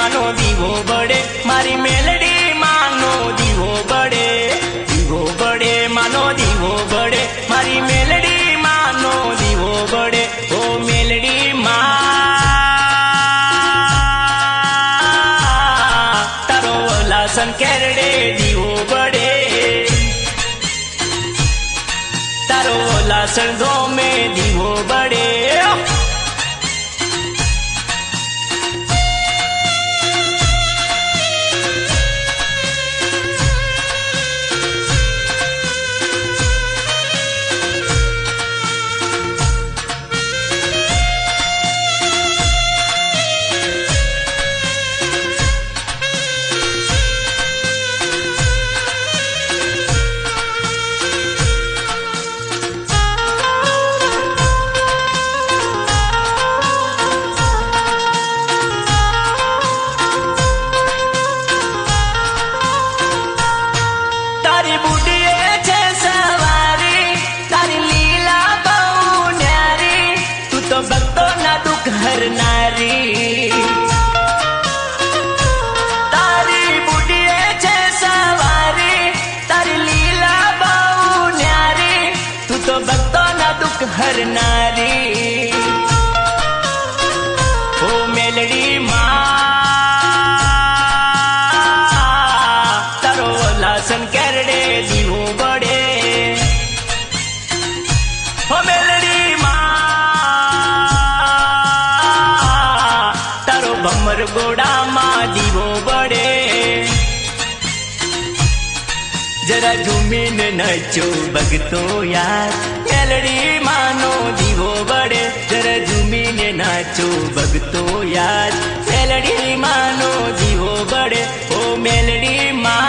मानो दीवो बड़े मारी मेलडी मानो दीवो बड़े मानो दीवो बड़े मारी मेलडी मानो दीवो बड़े ओ मेलडी माँ तारो लासन केरडे दीवो बड़े तारो लासन दो में दीवो बड़े नारी तारी बुढ़िए छे सवारी तारी लीला बहु न्यारी तू तो भक्तो ना दुख हर नारी ओ मेलडी माँ तारो लासन केरडे दीवो बड़े ओ मेलडी भमर गोड़ा माँ दीवो बड़े जरा झूमीन नचो भगतो यार मेलडी मानो दीवो बड़े जरा झूमीन नाचो भगतो यार मेलडी मानो दीवो बड़े ओ मेलडी माँ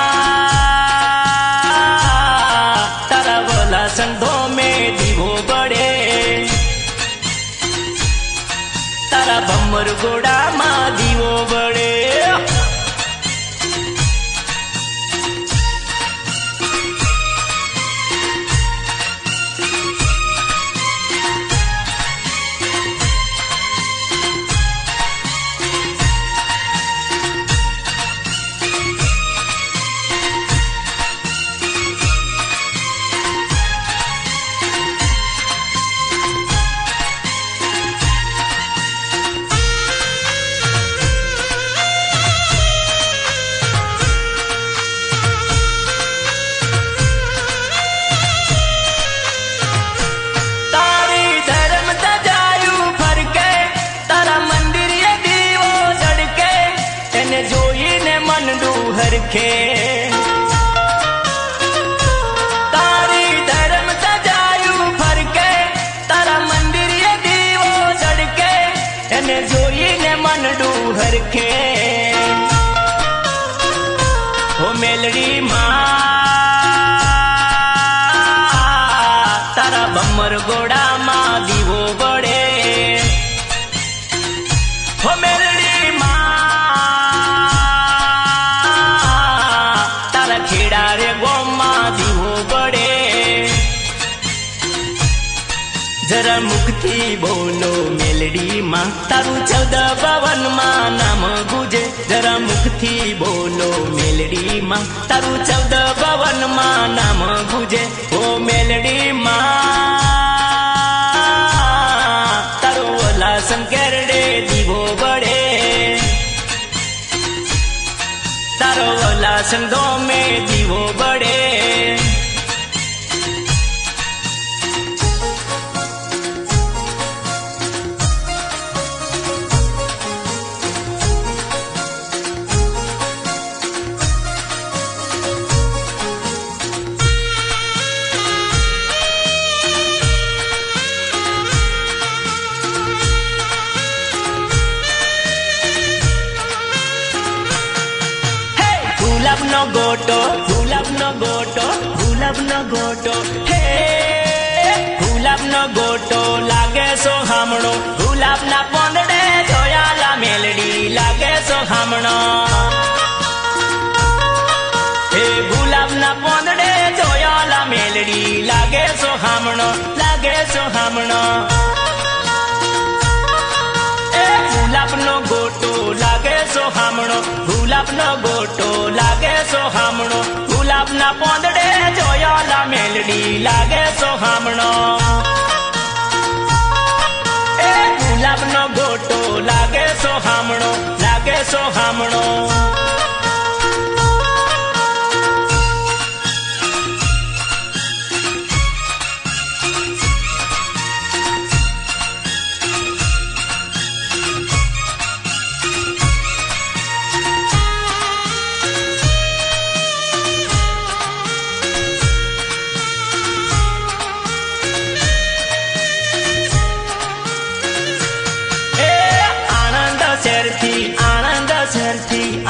तारा बोला संधो में दीवो बड़े तारा भमर गोड़ा माँ दीवो बड़े रखे तारी धर्म सजायू फरके तारा मंदिर ये दीवो जड़के एने जोई ने मन डूहर के हो मेलडी माँ तारा भमर गोड़ा माँ दीवो बड़े हो मेलडी माँ खेड़ा रे गोमा दीवो बड़े जरा मुक्ति बोलो मेलडी माँ तारू 14 भवन माँ नाम गुजे जरा मुक्ति बोलो मेलडी माँ तारू 14 भवन माँ नाम गुजे ओ मेलडी माँ तारू लासन केरडे दीवो बड़े तारो लासन दो में दीवो बड़े गुलाब नो गोटो हे गुलाब नो गोटो लागे सो हमणो गुलाब ना पोंदड़े जोयाला मेलडी लागे सो हमणो हे गुलाब ना पोंदड़े जोयाला मेलडी लागे सो हमणो ए गुलाब नो गोटो लागे सोहामणो गुलाबनो गोटो लागे सोहामणो गुलाबना पोंदड़े जोयाला मेलडी लागे सोहामणो ए गुलाबनो गोटो लागे सोहामणो लागे सोहामणो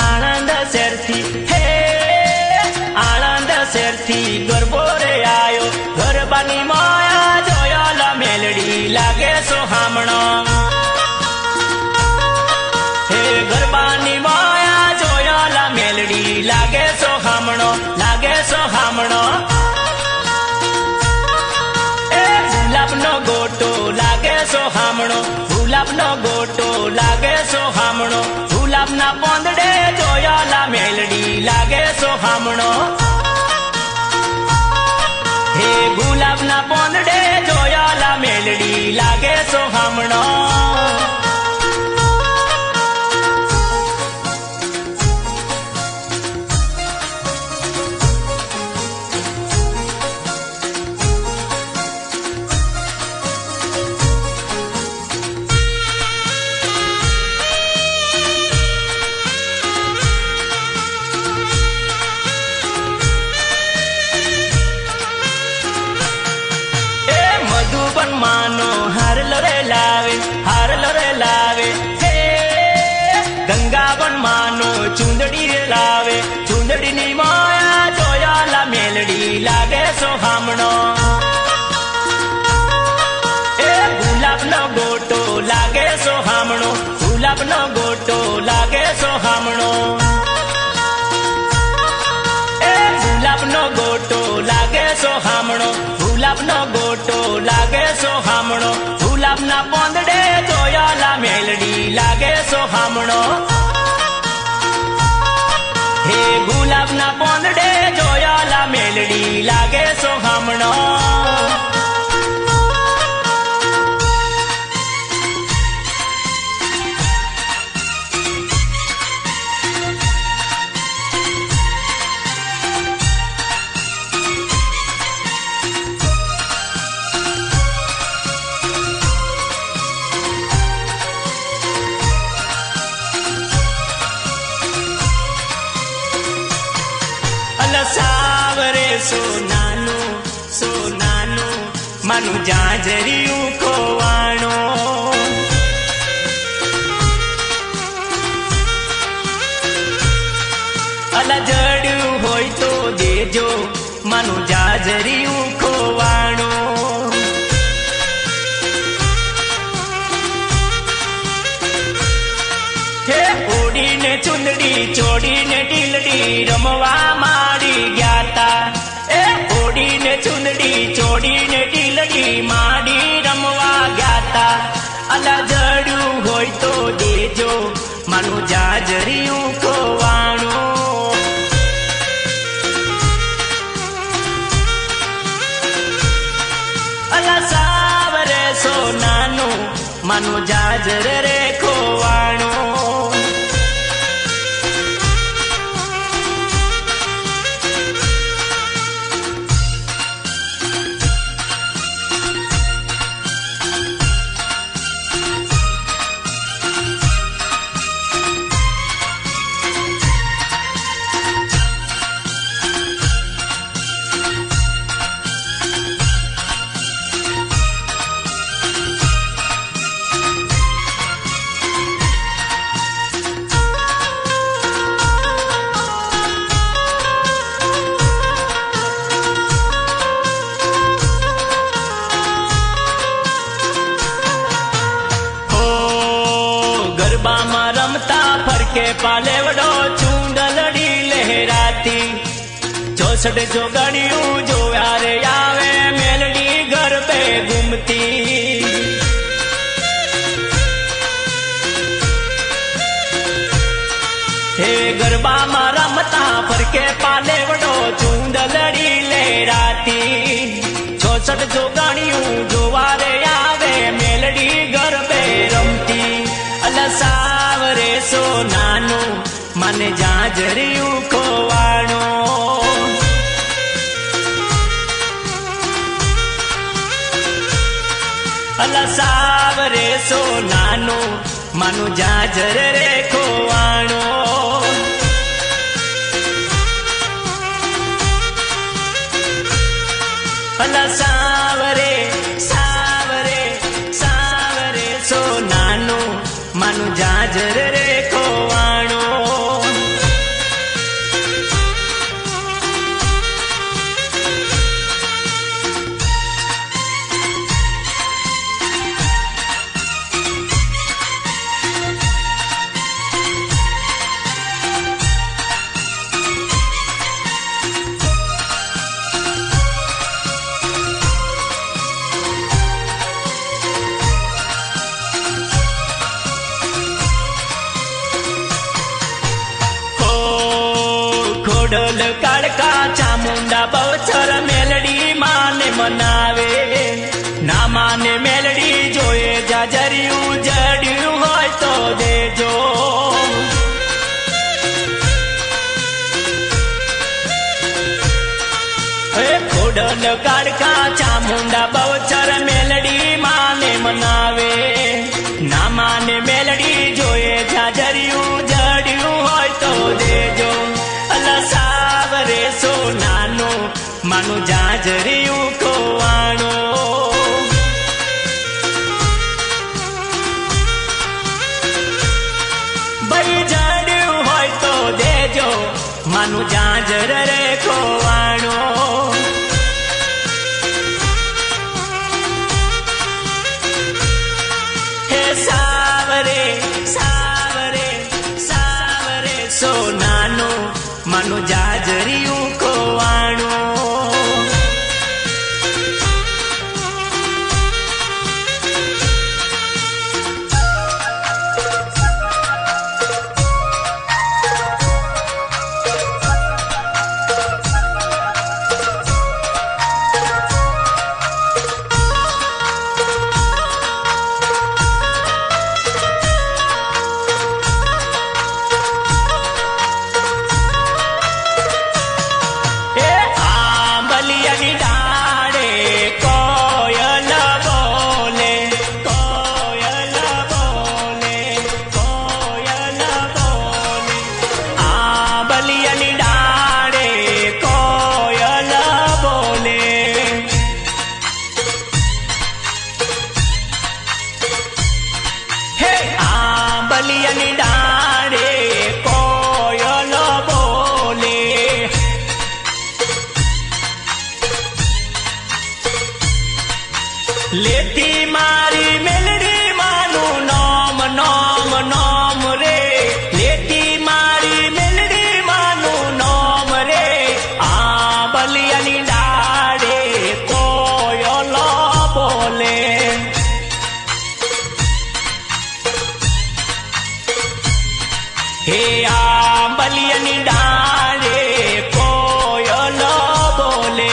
आनंद सेरथी हे आनंद सेरथी गरबो रे आयो गरबानी माया जोयाला मेलडी लागे सोहामणो हे गरबानी माया जोयाला मेलडी लागे सोहामणो लागे सोहामणो ए गुलाबनो गोटो लागे सोहामणो गुलाबनो गोटो लागे सोहामणो गुलाबना पोंदड़े जोयाला मेलडी लागे सोहामणो हे गुलाबना पोंदड़े जोयाला मेलडी लागे सोहामणो मानो हार लोरे लावे हे गंगा बन मानो चुंदड़ी रे लावे चुंदड़ी नी माया जोयाला मेलडी लागे सोहामणो ए गुलाबनो गोटो लागे सोहामणो गुलाबनो गोटो लागे सोहामणो ए गुलाबनो गोटो लागे सोहामणो गुलाबनो गोटो लागे सोहामणो गुलाबना पोंदड़े जोयाला मेलडी लागे सोहामणो हे गुलाबना पोंदड़े जोयाला मेलडी लागे सोहामणो सावरे सोनानो मानु जाजरियू खोवाणो अला जड़ू होय तो देजो मानु जाजरियू खोवाणो हे ओडी ने चुंदड़ी चोड़ी ने ढीलड़ी रमवा माड़ी ग्याता ए ओडी ने चुंदड़ी चोड़ी ने ढीलड़ी माड़ी रमवा ग्याता अला जड़ू होय तो देजो मानु जाजरियू खोवाणो अला सावरे सोनानो मानु जाजर रे खोवाणो गरबाમાં રમતા ફરકે પાલેવડો ચૂંડલડી લહેરાતી 64 જોગણિયું જોયા રે આવે મેલડી ગરબે ઘૂમતી ગરબામાં રમતા ફરકે પાલે વડો ચૂંદલડી લહેરાતી 66 જોગાણીયું જોવા રે આવે મેલડી ગરબે રમતી અલ સાવરે સોનાનું મને જાજરિયું ખોવાણો અલ સાવરે સોનાનું માનું જાજર રે ખોવાણો અલ સાવરે સાવરે સાવરે સોનાનું માનું જાજર રે ખોવાણો ખોડલ કાળકા ચામુંડા બહુચર મેલડી માને મનાવે ના માને મેલડી જોયે જાજરિયું જડ્યું હોય તો દેજો ખોડલ કાળકા ચામુંડા બહુચર મેલડી માને મનાવે ના માને મેલડી જોયે જાજરિયું જડ્યું હોય તો દેજો સાવરે સોનાનો માનું જાજરિયું ખોવાણો ભાઈ જડ્યું હોય તો દેજો માનું જાજર રે ખોવાણો હે સાવરે સાવરે સાવરે સોનાનો માનું જાજરિયું ખોવાણો લેતી મારી મેલડી માનું નામ નામ નામ રે લેતી મારી મેલડી માનું નામ રે આ બલિયાની ડાળે કોયલો બોલે હે આ બલિયાની ડાળે કોયલો બોલે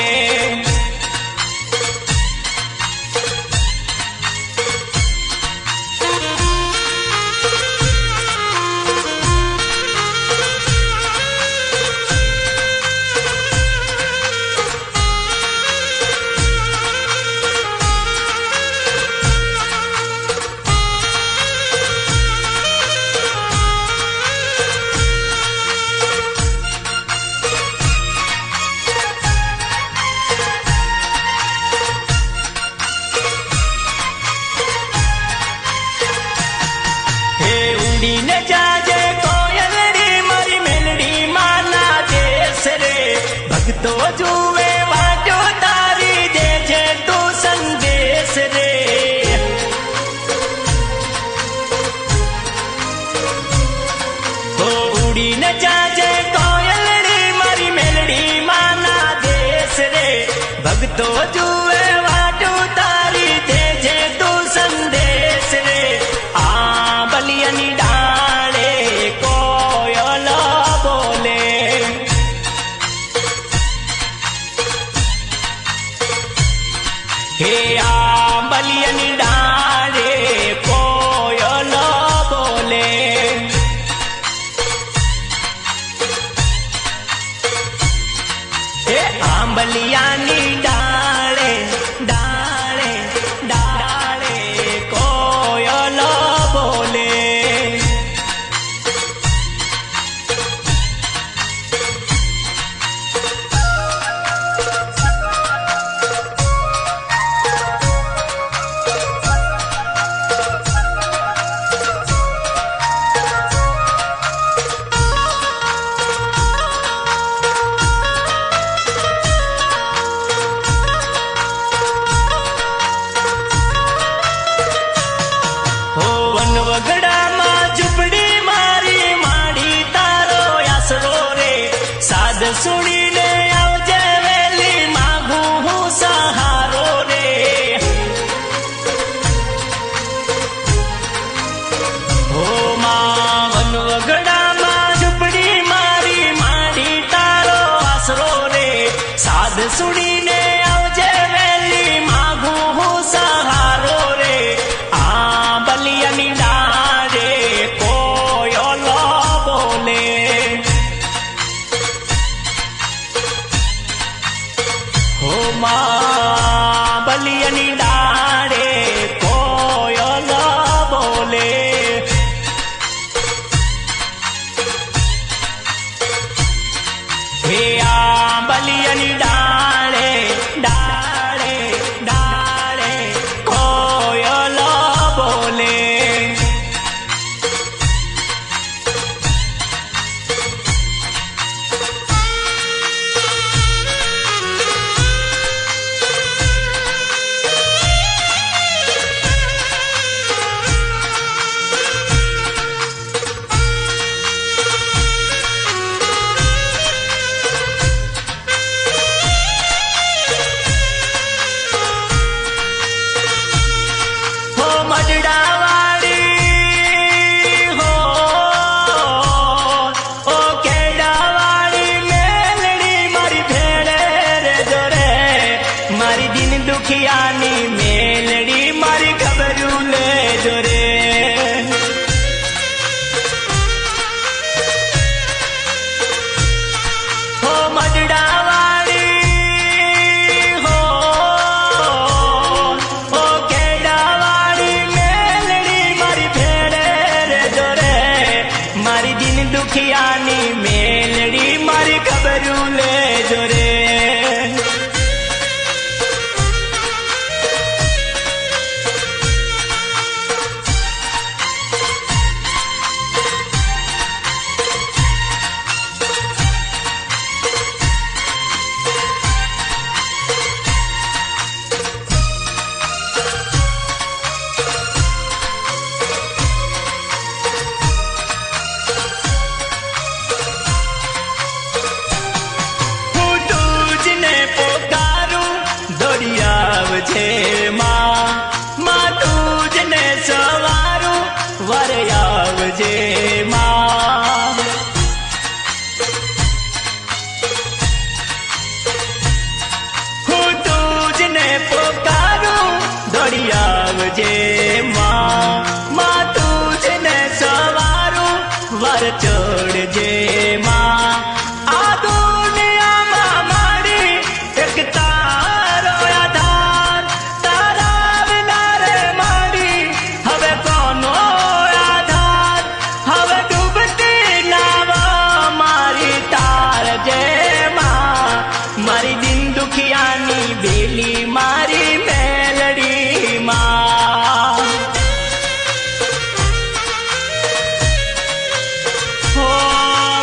दुखियानी मेलड़ी मारी खबरू ले जो रे। माँ तुझने सवारू वर आवजे माँ। हूँ तुझने पुकारू दौड़ी आवजे माँ। माँ तुझने सवारू वर छोड़ जे माँ। बेली मारी मेलड़ी माँ हो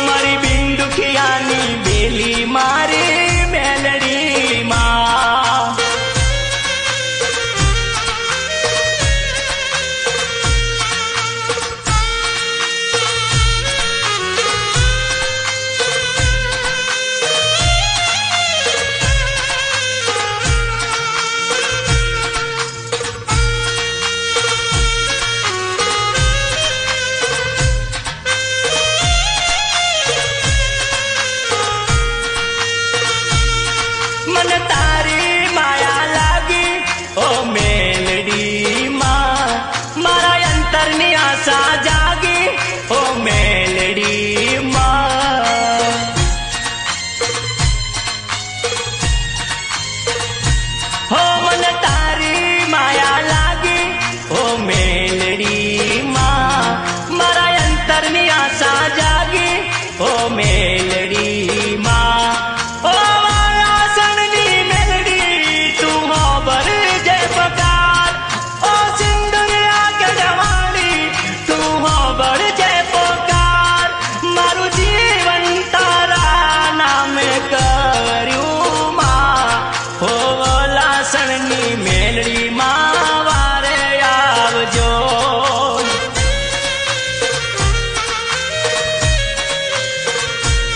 मारी बिंदु खियानी बेली मारी मेलड़ी माँ। मन तारी माया लागी ओ मेलड़ी माँ। मारा अंतर नी आशा जागी ओ मेलड़ी माँ। हो मन तारी माया लागी ओ मेलड़ी माँ। मारा अंतर नी आशा जागी ओ मेलड़ी माँ। मेलड़ी माँ वारे आवजो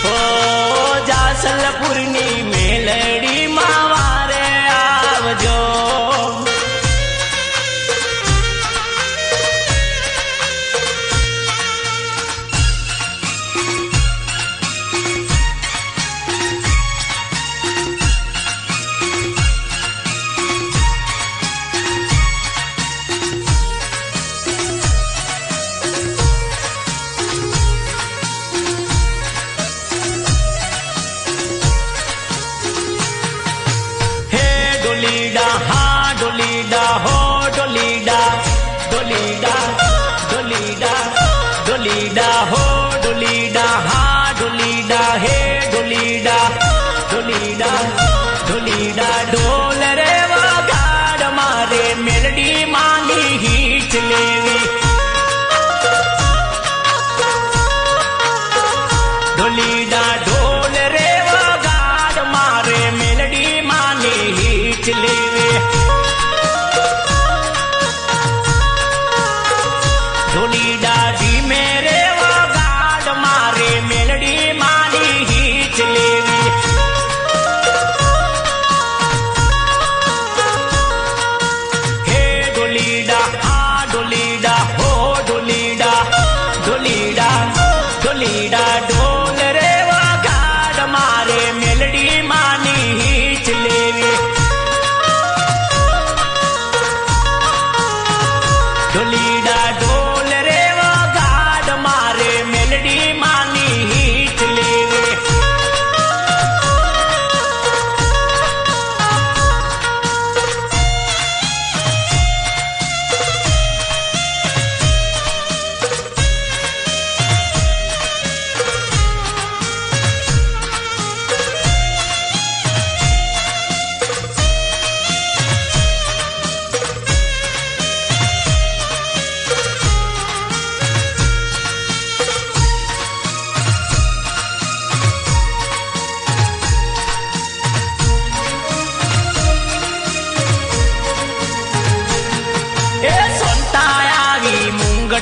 हो जासलपुरनी मेलड़ी माँ वारे आवजो।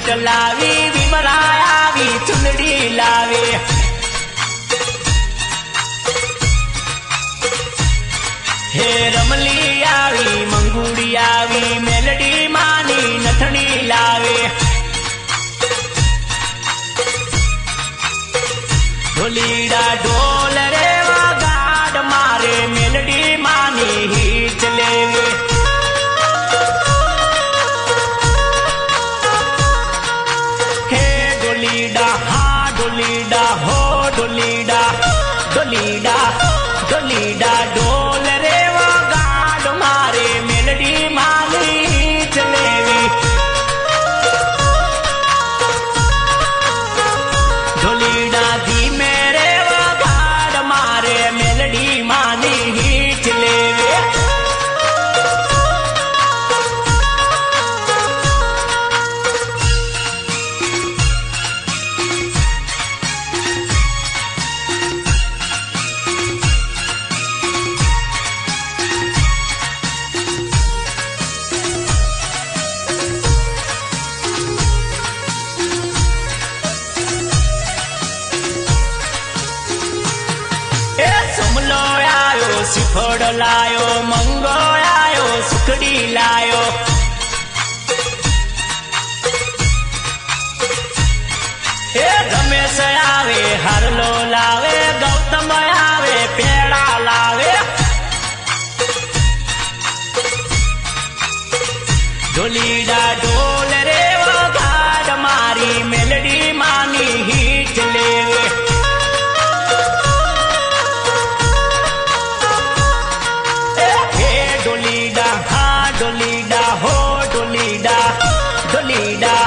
બુટ લાવી વિમરાય આવી ચુંદડી લાવે હે રમલી આવી મંગુડી આવી મેલડી માની નથણી લાવે ઢોલીડા ઢોલ રે વગાડ મારે મેલડી માની હીચ લેવે હે ડોલીડા હા ડોલીડા હો ડોલીડા ડોલીડા ડોલીડા ઢોલ રે વગાડ મારે મેલડી માની હીચ લેવી ઢોલીડા ધીમે રે વગાડ મારે મેલડી માની હીચ લેવે સમલો આયો શ્રીફળ લાયો મંગો આયો સુખડી લાયો એ રમેશ આવે હરલો લાવે ગૌતમ આવે પેડા લાવે ઢોલીડા ઢોલ રે વગાડ મારી મેલડી માની હીચ લેવે ડોલીડા હા ડોલીડા હો ડોલીડા ડોલીડા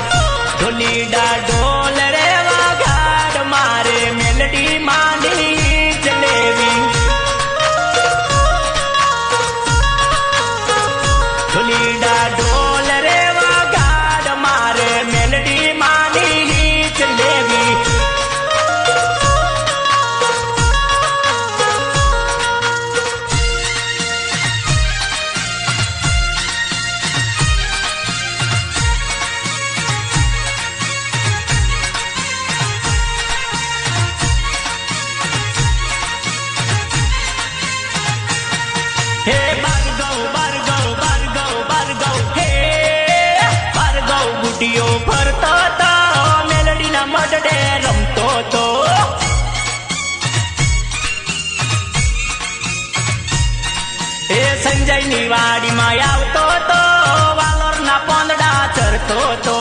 ડોલીડા ઢોલ રે વગાડ મારે મેલડી માની જલેવી ડોલીડા ઢોલ રે વગાડ મારે મેલડી માની જલેવી હે બારગવ બારગવ બારગવ બારગવ હે બારગવ બુટીઓ ફરતો તો મેલડીના મડડે રમતો તો હે સંજયની વાડીમાં આવતો તો વાલોરના પોંદડા ચરતો તો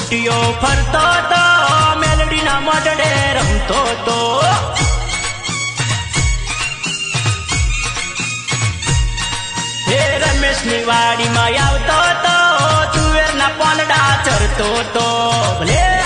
બુટીઓ ફરતો તો મેલડીના મડડે રમતો તો હે રમેશની વાડીમાં આવતો તો તુવેરના પોંદડા ચરતો તો ભલે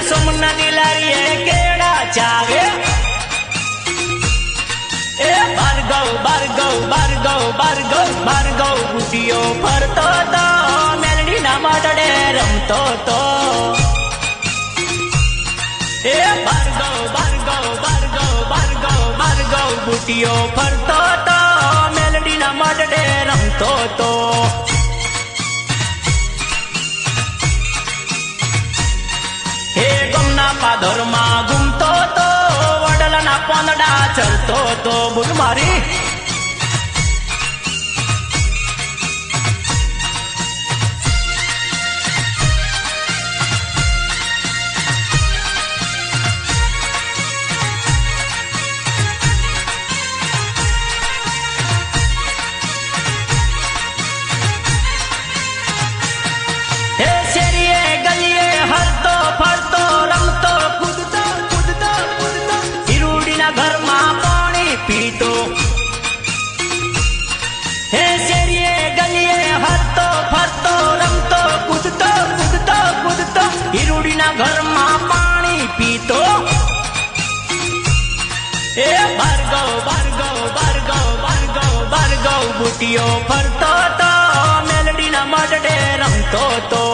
સોમના દિલારીએ કેડા ચાવે એ બારગવ બારગવ બારગવ બારગવ બારગવ બુટીઓ ફરતો તો મેલડીના મડડે રમતો તો એ બારગવ બારગવ બારગવ બારગવ બારગવ બુટીઓ ફરતો તો મેલડીના મડડે રમતો તો પાદરમાં ઘૂમતો તો વડલાના પોંદડા ચરતો તો બોલ મારી ઘરમાં પાણી પીતો એ ભાર્ગવ ભાર્ગવ ભાર્ગવ ભાર્ગવ ભાર્ગવ બુટીઓ ફરતો તો મેલડીના મઢડે રમતો તો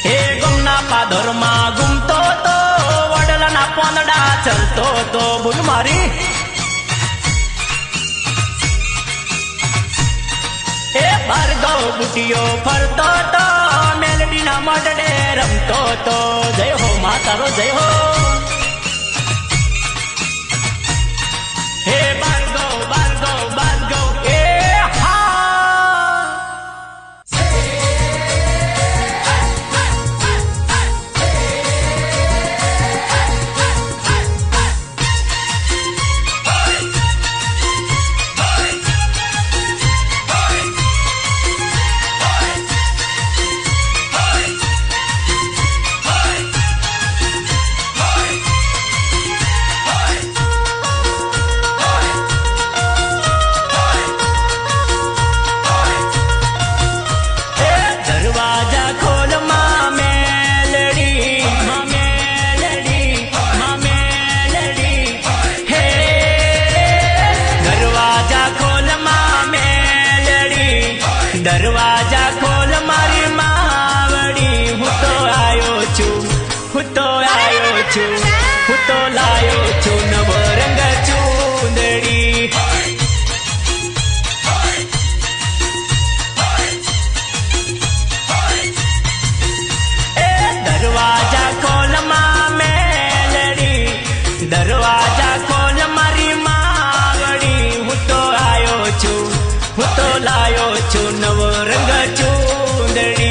એ ગમના પાદરમાં ઘૂમતો તો વડલાના પોંદડા ચલતો તો ભૂલ મારી એ ભાર્ગવ બુટીઓ ફરતો તો મેલડીના મઢડે રમતો તો જય હો માતારો જય હો હે ભાર્ગવ ભાર્ગવ ભાર્ગવ એ દરવાજા ખોલ મારી માવડી હું તો આવ્યો છું હું તો આવ્યો છું હું તો લાયો છું નવો રંગ ચૂંદડી એ દરવાજા ખોલ માં મેલડી દરવાજા ખોલ મારી માવડી હું તો આવ્યો છું હું તો લાયો છું નવો રંગ ચૂંદડી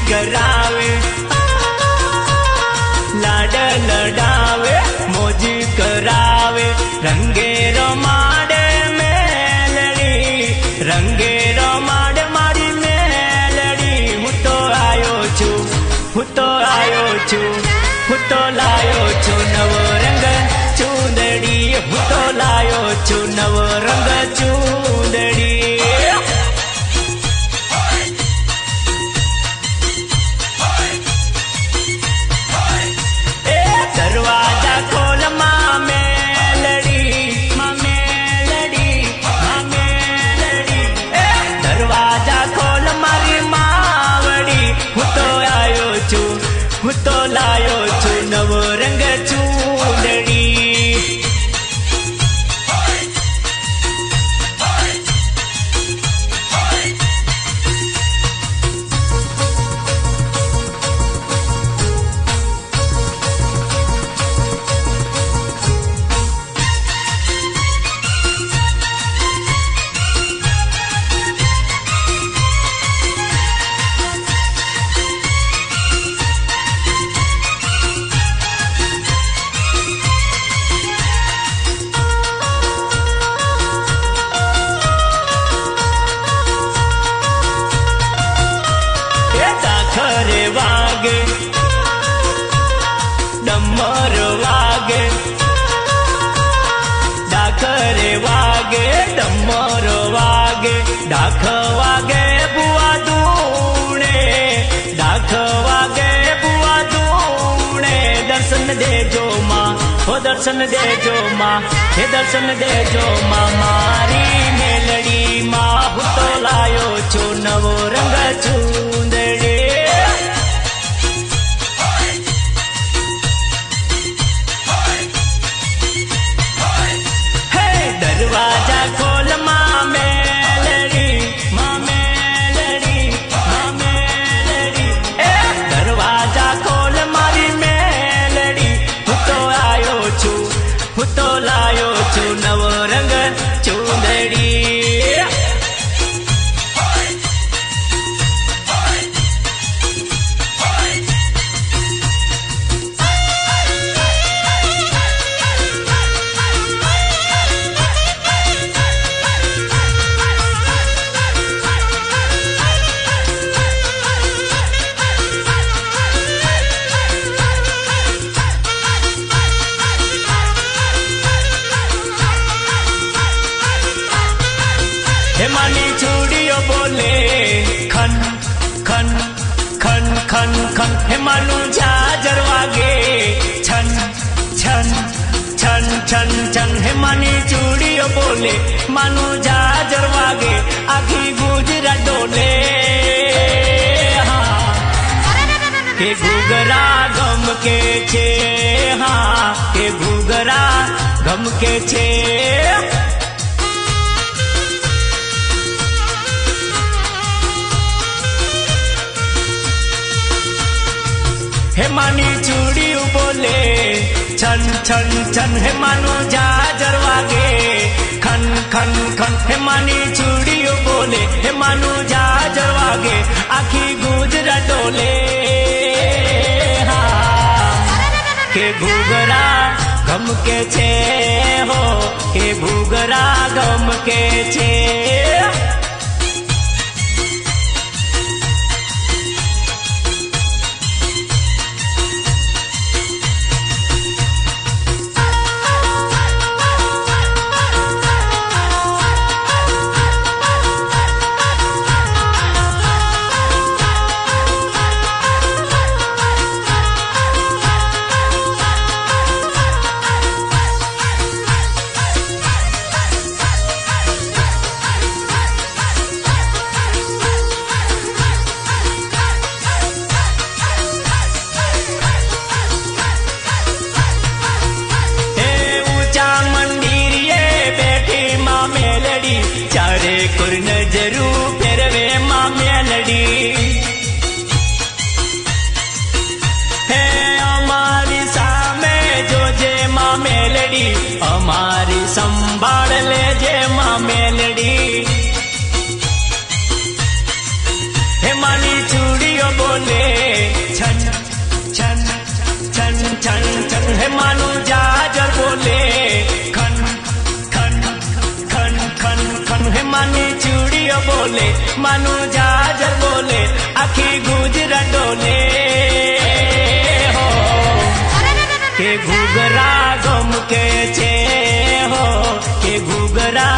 करावे लाड लडावे मोजी करावे रंगे रोमाडे मेलड़ी रंगे रोमाडे मारी मेलड़ी હું તો આવ્યો છું હું તો આવ્યો છું હું તો લાયો છું નવો રંગ ચૂંદડી હું તો લાયો છું નવો રંગ ચૂંદડી દરવાજા ખોલ માં મેલડી દરવાજા ખોલ મારી માવડી હું તો આવ્યો છું હું તો લાયો છું નવો રંગ ચૂંદડી વાગે ડમર વાગે ડાકરે વાગે ડમર વાગે ડાખ વાગે બુઆ દૂણે ડાખ વાગે બુઆ દૂણે દર્શન દેજો માં હો દર્શન દેજો માં હે દર્શન દેજો માં મારી મેલડી માં હું તો લાયો છું નવો રંગ ચૂંદડી દરવાજા ખોલ માં મેલડી એ દરવાજા ખોલ મારી મેલડી હું તો આવ્યો છું હું તો લાયો છું નવો हेमानी चूड़ियों बोले खन खन खन खन खन हेमानु झाजर वागे छन छन छन छन छन हेमानी चूड़ियों बोले मानु झाजर वागे आखी गुजरा डोले के घुघरा गम के छे हाँ के घुघरा गम के छे हेमानी चूड़ी बोले छन छन छन हेमानु झाजर वागे खन खन खन हेमानी चूड़ी बोले हेमानु झाजर वागे आखी गुजरा डोले के घुघरा गम के छे हो के घुघरा गम के छे चारे कुर नजरू फेरवे माँ मेलडी है हमारी सामे जो जे माँ मेलडी हमारी संभाल ले जे माँ मेलडी हेमानी चूड़ियों बोले छन छन छन छन छन हेमानु झाजर बोले खन हेमानी चूड़ियों बोले मानु झाजर बोले आखी गुजरा डोले हो के घुघरा गम के छे हो के घुघरा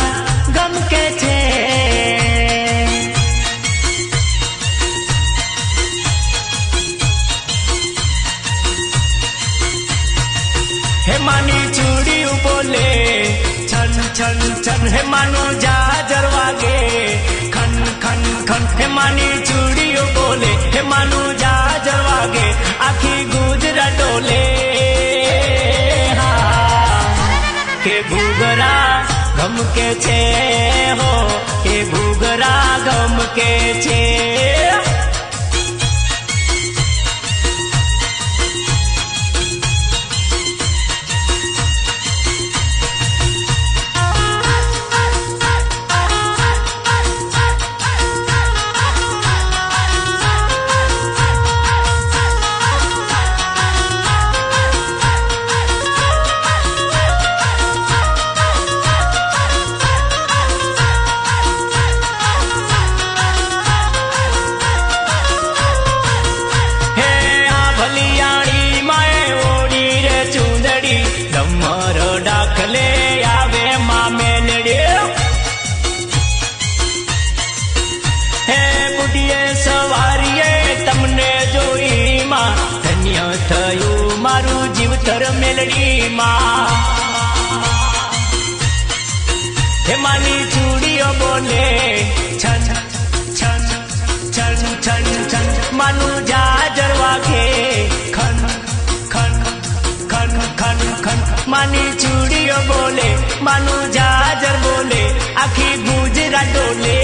गम के छे हेमानी चूड़ी बोले छन छन छन हेमानु झाजर वागे खन खन खन हेमानी चूड़ियों बोले हेमानु झाजर वागे आखी गुजरा डोले के घुघरा गम के छे हो के घुघरा गम के छे डाखले आवे माँ मेलडी हे बुढ़िए सवारिये तमने जोई माँ धन्य थयु मारू जीवतर मेलडी माँ हेमानी चूड़ियों बोले छन छन छन छन छन मानु झाजर वागे खन खन खन खन खन मानी चूड़ियों बोले मानु झाजर बोले आखी गुजरा डोले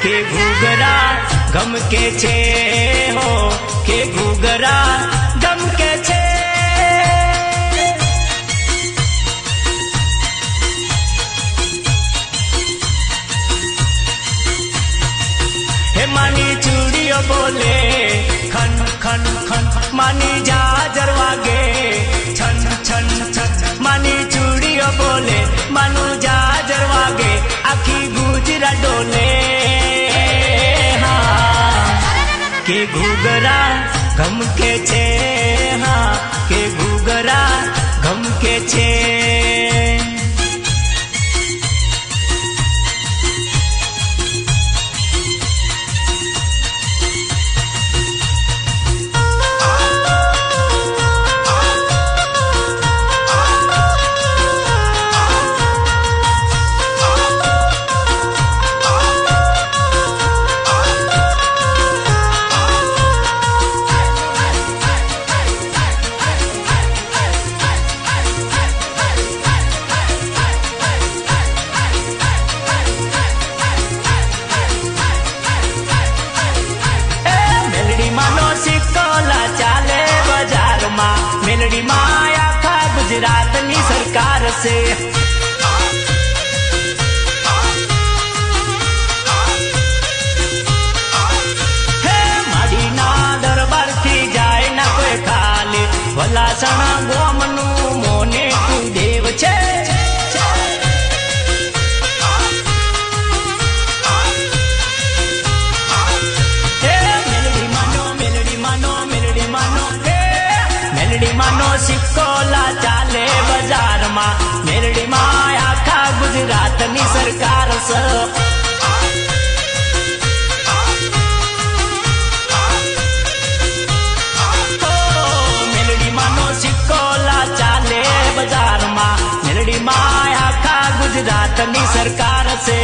के घुघरा गम के छे हो के घुघरा गम के छे हेमानी चूड़ियों बोले खन खन खन मानी झाजर वागे छन छन छन मानी चूड़ियों बोले मानु झाजर वागे आखी गुजरा डोले के घुघरा गम के छे हाँ के घुघरा गम के छे છે. હે માડીના દરબારથી જાય ના કોઈ ખાલી, વલાસણા ગોમનું મોને તું દેવ છે. મેલડીમાંનો સિક્કો ચાલે બજારમાં, મેલડીમાં આખા ગુજરાતની સરકાર છે. મેલડીમાંનો સિક્કો ચાલે બજારમાં, મેલડીમાં આખા ગુજરાતની સરકાર છે.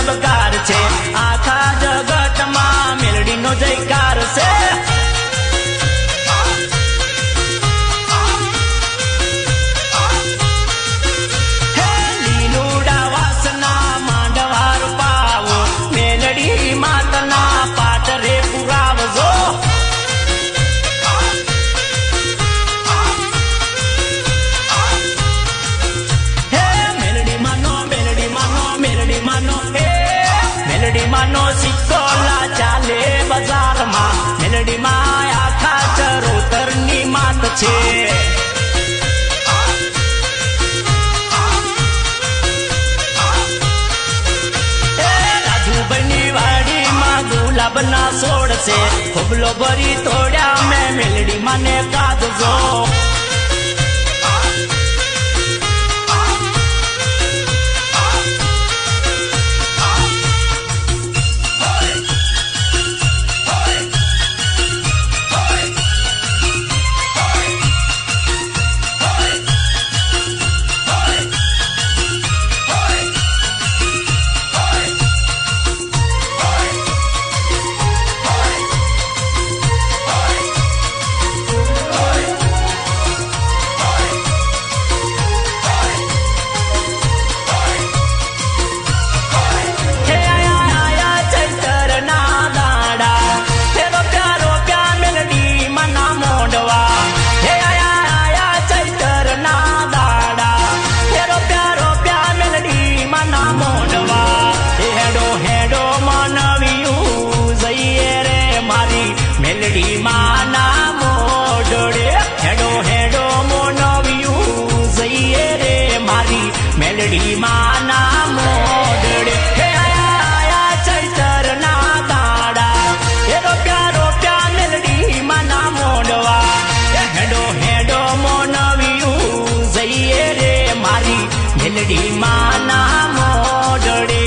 ધબકાર છે આખા જગતમાં, મેલડીનો જયકાર છે. હે લીલુડા વાસના માંડવાર પાવો, મેલડી માતના પાટ રે પુરાવજો. મેલડીમાંનો સિક્કો ચાલે બજારમાં, મેલડીમાં આખા ચરોતરની માત છે. રાજુભાઈની વાડીમાં ગુલાબના છોડ છે, ખુબલો ભરી તોડ્યા મેં મેલડીમાંને કાઢજો. મેલડીમાં ના મોઢડે હેડો હેડો મોનવ્યું જઈએ રે મારી, મેલડીમાં ના મોઢડે. હે આયા ચૈતર ના દાડા, એ રોપ્યા મેલડીમાં ના મોડવા, હેડો હેડો મોનવ્યું જઈએ રે મારી, મેલડીમાં ના મોઢડે.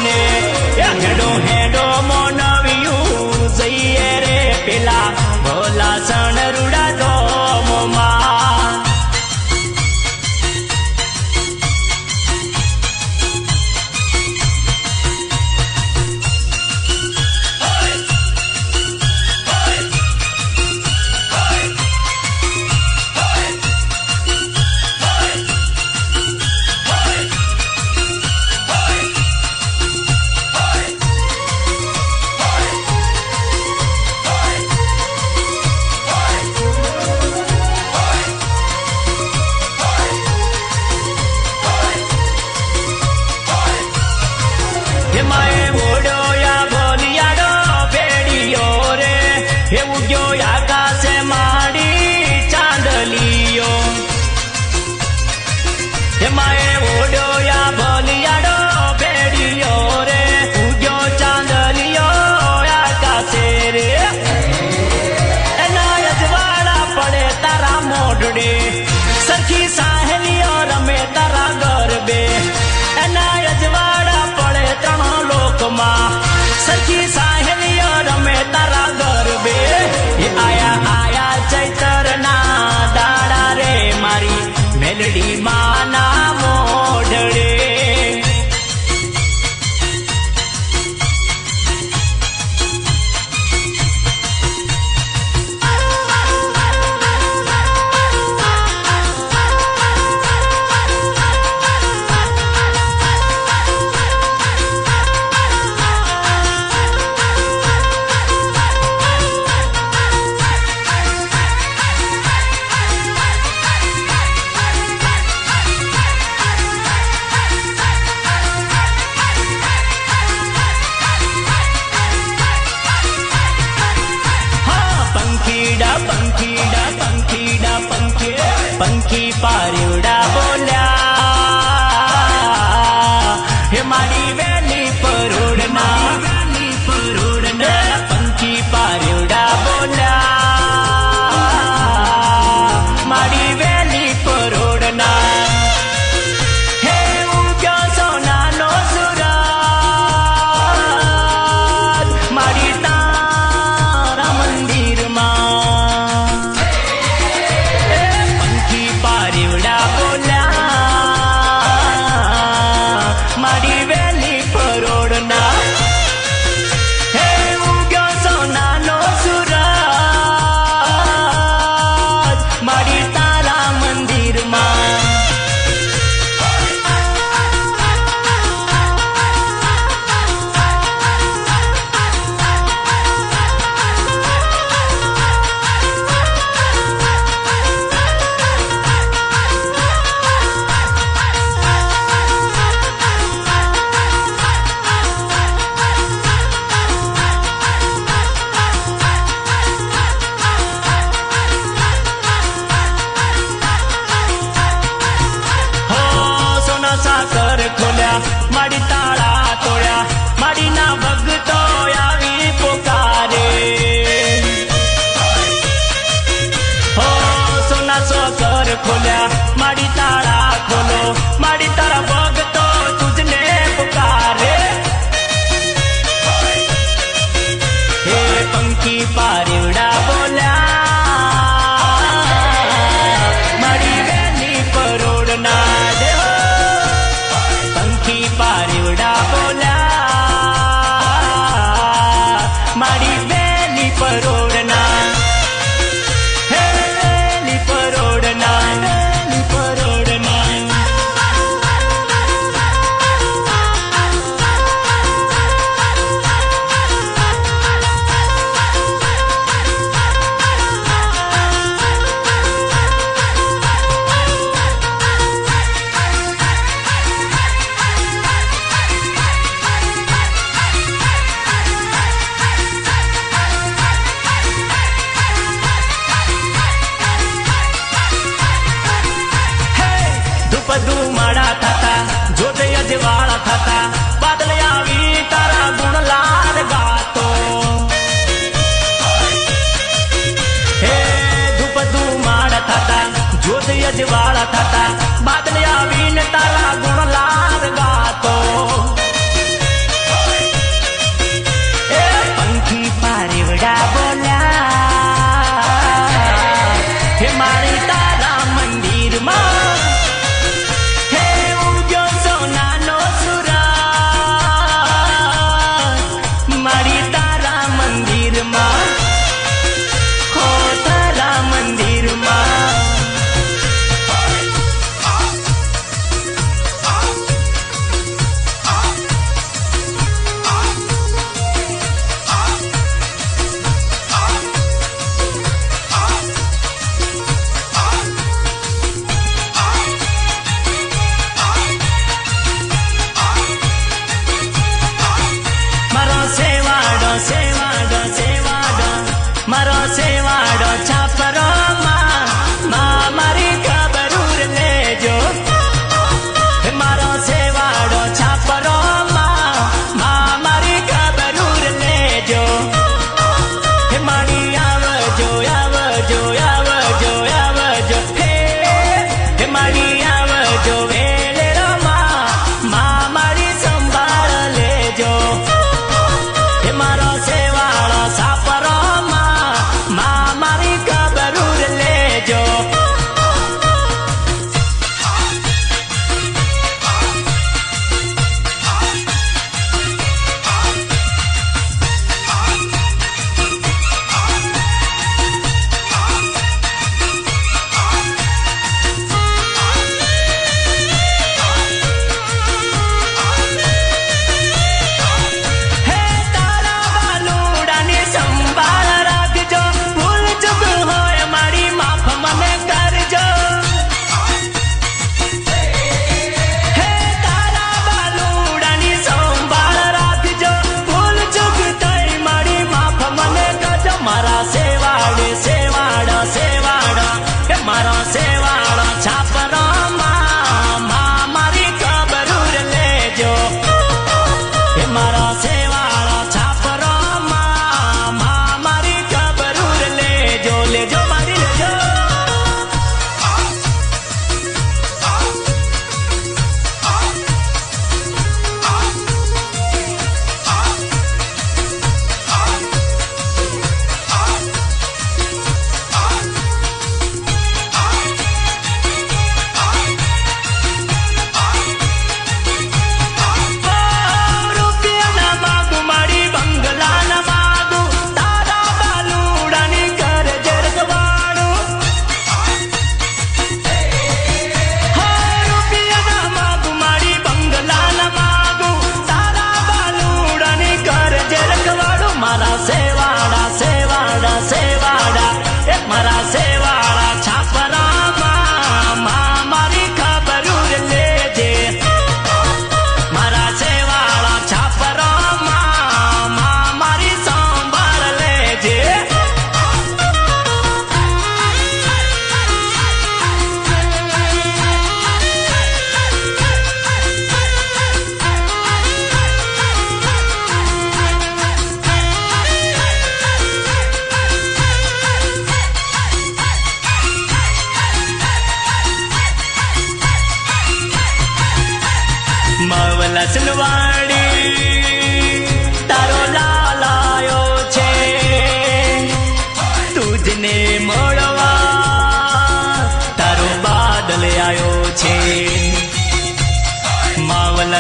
ને હેડો હેડો મોનવ્યું જઈએ રે પેલા ભોલા સણ રૂડા ધોમમાં સરખી સાહેલીઓ રમે તારા ગરબે એના અજવાડા પડે ત્રણ લોકમાં સરખી સાહેલીઓ રમે તારા ગરબે એ આયા ચૈતરના દાડા રે મારી મેલડી માના મોઢડે પંખી પારીવડા બોલ્યા હે મારી વેલી પરોડના પંખી પારીવડા બોલ્યા મારી વેલી પરોડના હે ઉગ્યો સોનાનો સુરજ મારી તારા મંદિરમાં મારી વેલી પરોડના હે ઉગ્યો સોનાનો સૂરજ મારી તારા મંદિરમાં સાકર ખોલ્યા માડી તાળા તોડ્યા માડીના ભગતો આવી પોકારે હો સોના સાકર ખોલ્યા માડી તાળા ખોલો માડી તારા ભગતો તુજને પુકારે હે પંખી પારીવડા બોલ્યા માડી વેલી પરોડના પારીવડા બોલ્યા મારી વેલી પરોડના હે વેલી પરોડના વેલી પરોડના ધુમાડા થતા જોતે અજવાળા થતા બાદલ આવી તારા ગુણલાર ગાતો હે ધૂપ ધુમાડા થતા જોતે અજવાળા થતા બાદલ આવીને તારા ગુણલાર ગાતો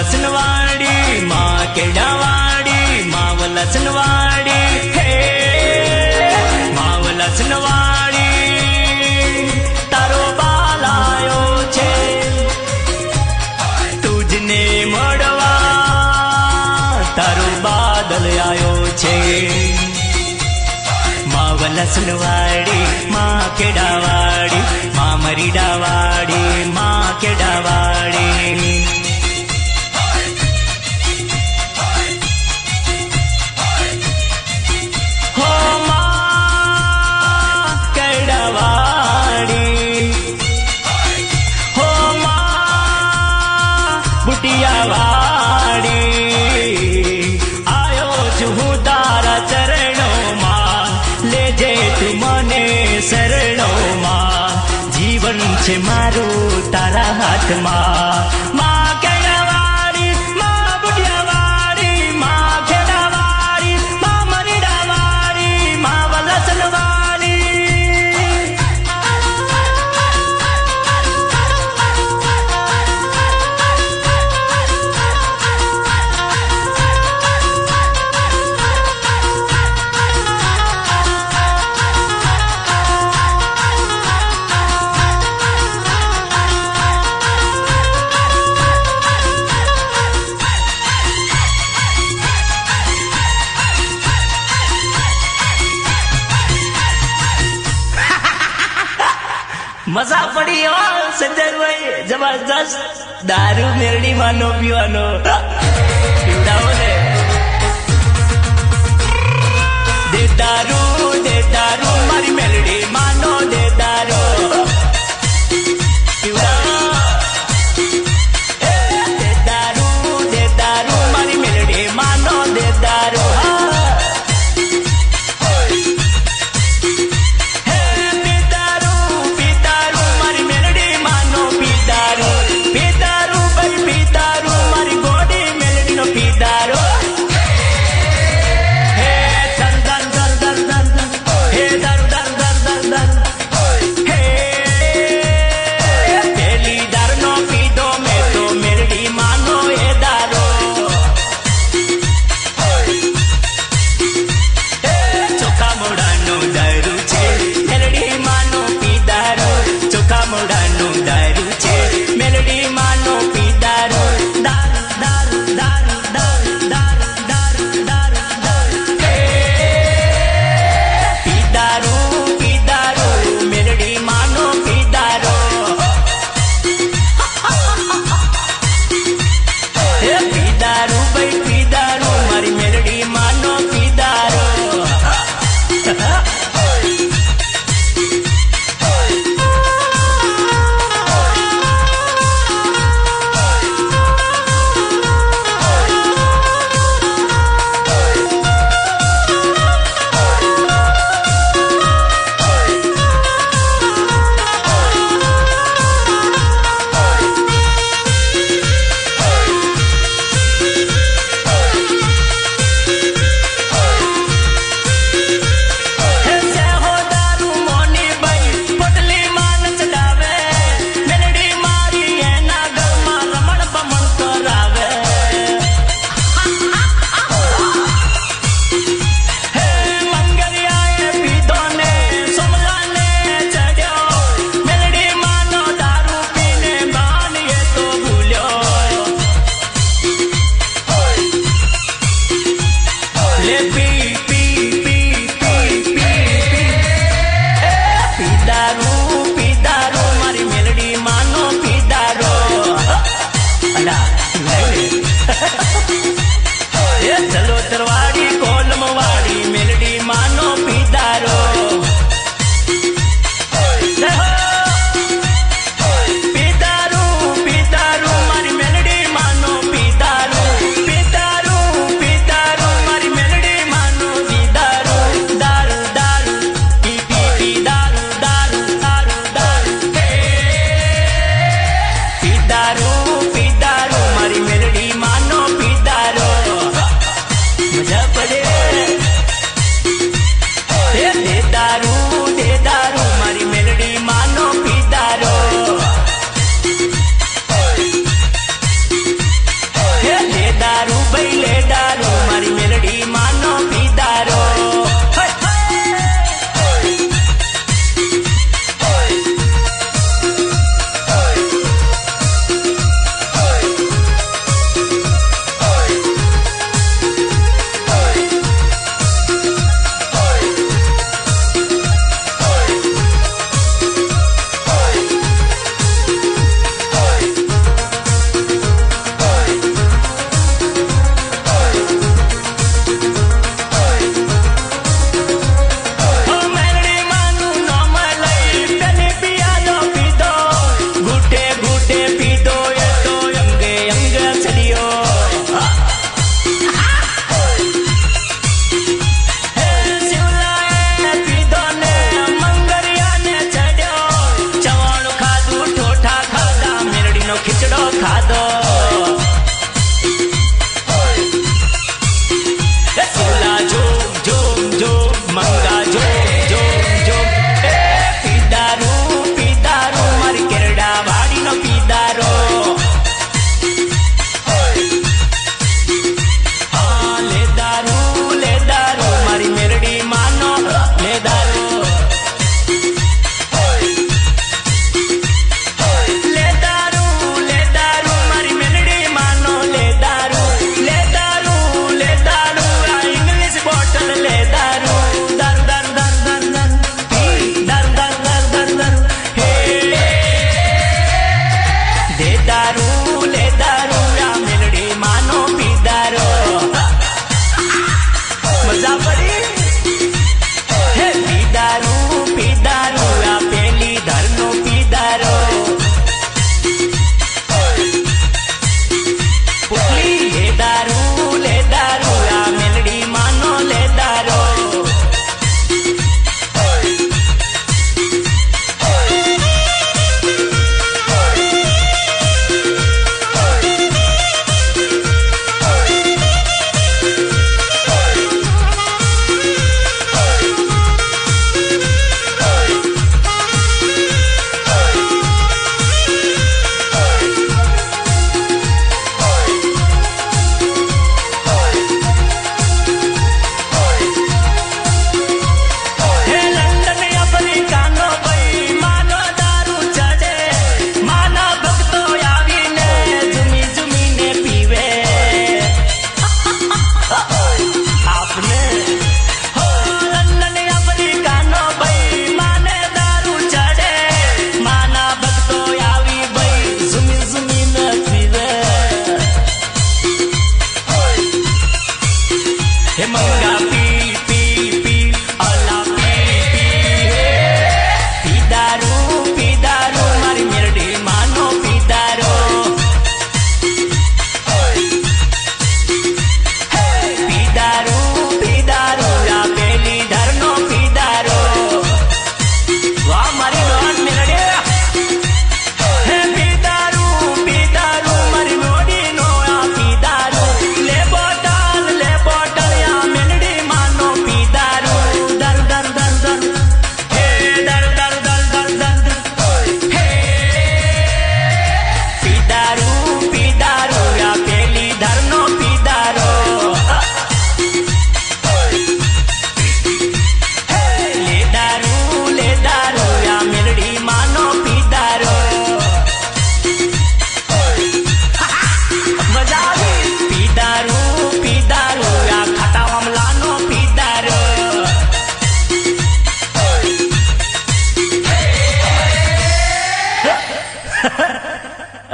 लसनवाड़ी माँ केडावाड़ी माव लसनवाड़ी हे माव लसनवाड़ी तारो बाल आयो छे तुझने मड़वा तारो बादल आयो छे माव लसनवाड़ी माँ केडावाड़ी माँ मरीडावाड़ी माँ केडावाड़ी वाड़ी आयो छू तारा चरणों मां ले जे तू मने शरणों मां जीवन छे मारू तारा हाथ मां केडावाड़ी मां बुढ़ियावाड़ी मां खेडावाड़ी मां मरीडावाड़ी मां वलसनवाड़ी मजा पड़ी हो संजय भाई जबरदस्त दारू मेरडी मानो पीवानो पीवड़ाओ दे दारू मारी मेलडी मानो दे दारू दे दारू मारी मेलडी मानो दे दारू મજા પડી હે પીદારું આ પેલી ધરનો પીદારો પુટલી લેદારું આ મેલડી માનો લેદારો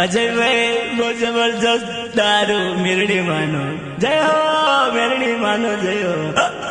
અજયભાઈ બહુ જબરજસ્ત દારૂ મેરડી માનો જય હો મેરડી માનો જય હો